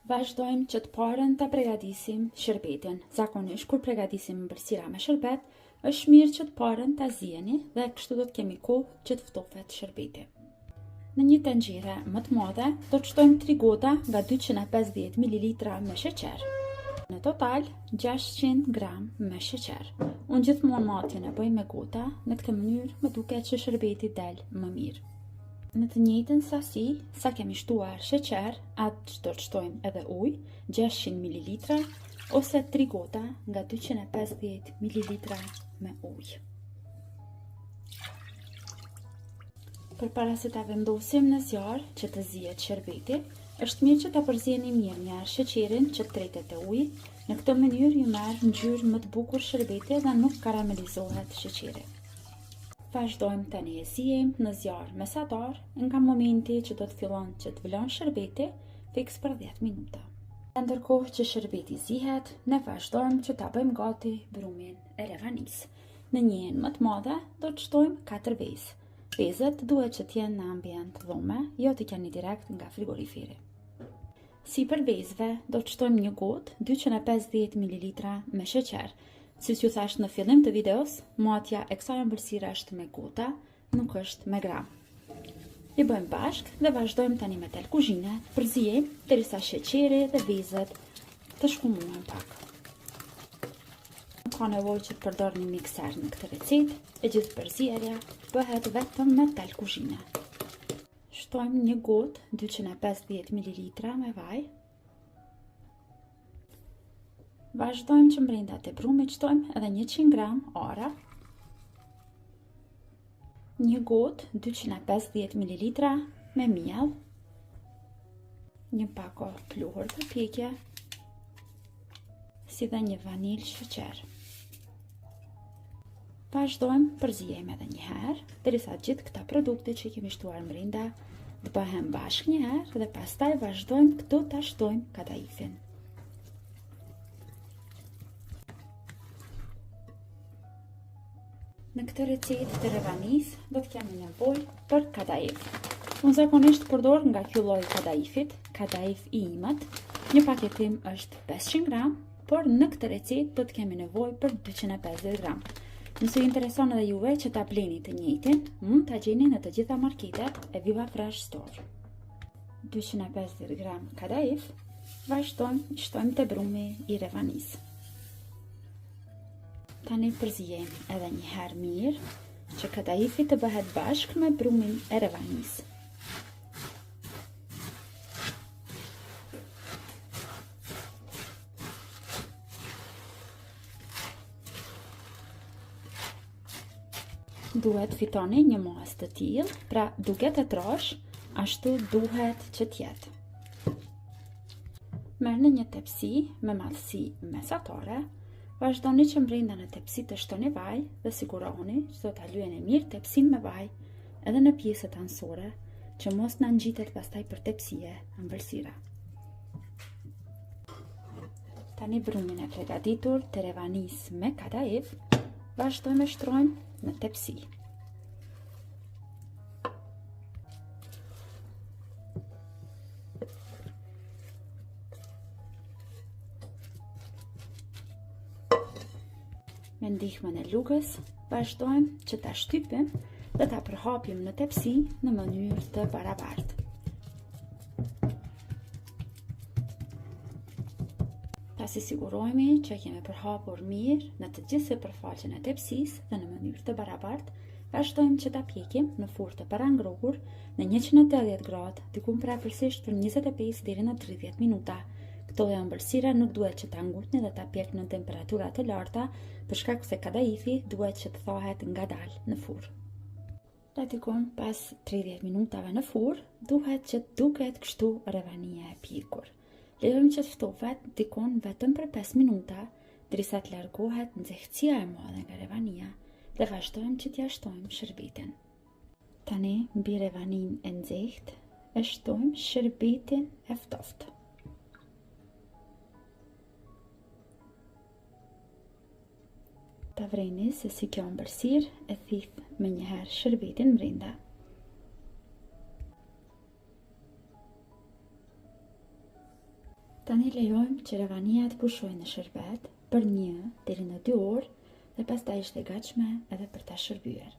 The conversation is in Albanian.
Vazhdojmë që të parën të përgatisim shërbetin. Zakonisht kur përgatisim ëmbëlsira me shërbet, është mirë që të parën të zjeni dhe kështu do të kemi kohë që të ftofet shërbeti. Në një tenxhere më të madhe, do të shtojmë 3 gota nga 250 ml me sheqer. Në total, 600 gram me sheqer. Unë gjithmonë matjen e bëj me gota, në këtë mënyrë më duket që shërbeti del më mirë. Në të njëjtën sasi, sa kemi shtuar sheqer, atë do të shtojmë edhe ujë, 600 ml, ose 3 gota nga 250 ml me ujë. Përpara se ta vendosim në zjarr që të zihet shërbeti, është mirë që ta përzieni mirë me sheqerin që tretet e uji. Në këtë mënyrë ju merr ngjyrë më të bukur shërbeti dhe nuk karamelizohet sheqeri. Vazhdojmë tani e zijmë në zjarr mesatar nga momenti që do të fillon që të vlon shërbeti, fiks për 10 minuta. Ndërkohë që shërbeti zihet, ne vazhdojmë që ta bëjmë gati brumin e revanisë. Në njën më të madhe do të shtojmë 4 vezë. Vezët duhet që t'jenë në ambient dhome, jo të qeni direkt nga frigoriferi. Si për vezëve, do të shtojmë një gotë 250 ml me sheqer. Si ju thash në fillim të videos, matja e kësaj ëmbëlsire është me gota, nuk është me gram. I bëjmë bashkë dhe vazhdojmë tani me tel kuzhine, përzijmë derisa sheqeri dhe vezët të shkumohen pak. Nuk ka nevojë që të përdorni mikser në këtë recetë, e gjithë përzierja bëhet vetëm me tel kuzhine. Shtojmë një gotë 250 ml me vaj. Vazhdojmë që brenda të brumit shtojmë edhe 100 gram ara, një gotë 250 ml me miell, një pako pluhur për pjekje, si dhe një vanilë sheqer. Vazhdojmë përzijemi edhe një herë, derisa gjithë këta produkte që kemi shtuar brenda të bëhen bashkë një herë dhe pastaj vazhdojmë këtu ta shtojmë kadaifin. Në këtë recetë të revanisë do të kemi nevojë për kadaif. Unë zakonisht përdor nga ky lloj kadaifit, kadaif i imët. Një paketim është 500 gram, por në këtë recetë do të kemi nevojë për 250 gram. Nëse ju intereson edhe juve që ta bleni të njëjtin, mund ta gjeni në të gjitha marketet e Viva Fresh Store. 250 gram kadaif, vazhdojmë shtojmë te brumi i revanisë. Tani përzijemi edhe një herë mirë, që kadaifi të bëhet bashkë me brumin e revanisë. Duhet fitoni një masë të tillë, pra duke të trosh, ashtu duhet që t'jetë. Merrni një tepsi me madhësi mesatare. Vazhdoni që brenda në tepsi të shtoni vaj dhe sigurohuni që do ta lyeni mirë tepsin me vaj edhe në pjesët anësore, që mos na ngjitet pastaj për tepsie ëmbëlsira. Tani brumin e përgatitur të revanisë me kadaif, vazhdojmë e shtrojmë në tepsi. Me ndihmën e lugës, vazhdojmë që ta shtypim dhe ta përhapim në tepsi në mënyrë të barabartë. Pasi sigurohemi që kemi përhapur mirë në të gjithë sipërfaqen e tepsisë dhe në mënyrë të barabartë, vazhdojmë që ta pjekim në furrë të parangrohur në 180 gradë, diku prapërsisht për 25 deri në 30 minuta. Këto ëmbëlsira nuk duhet që ta ngutni dhe ta pjekni në temperatura të larta, për shkak se kadaifi duhet që të thahet ngadalë në furrë. Pratikon pas 30 minutave në furrë, duhet që të duket kështu revania e pjekur. Lejojmë që të ftofet dikon vetëm për 5 minuta, derisa të largohet nxehtësia e madhe nga revania dhe vazhdojmë që t'ja shtojmë shërbetin. Tani mbi revanin e nxehtë e shtojmë shërbetin e ftoftë. Ta vreni se si kjo ëmbëlsirë e thith me njëherë shërbetin brenda. Tani lejojmë që lavania të pushojë në sherbet për 1 deri në 2 orë dhe pastaj është e gatshme edhe për ta shërbyer.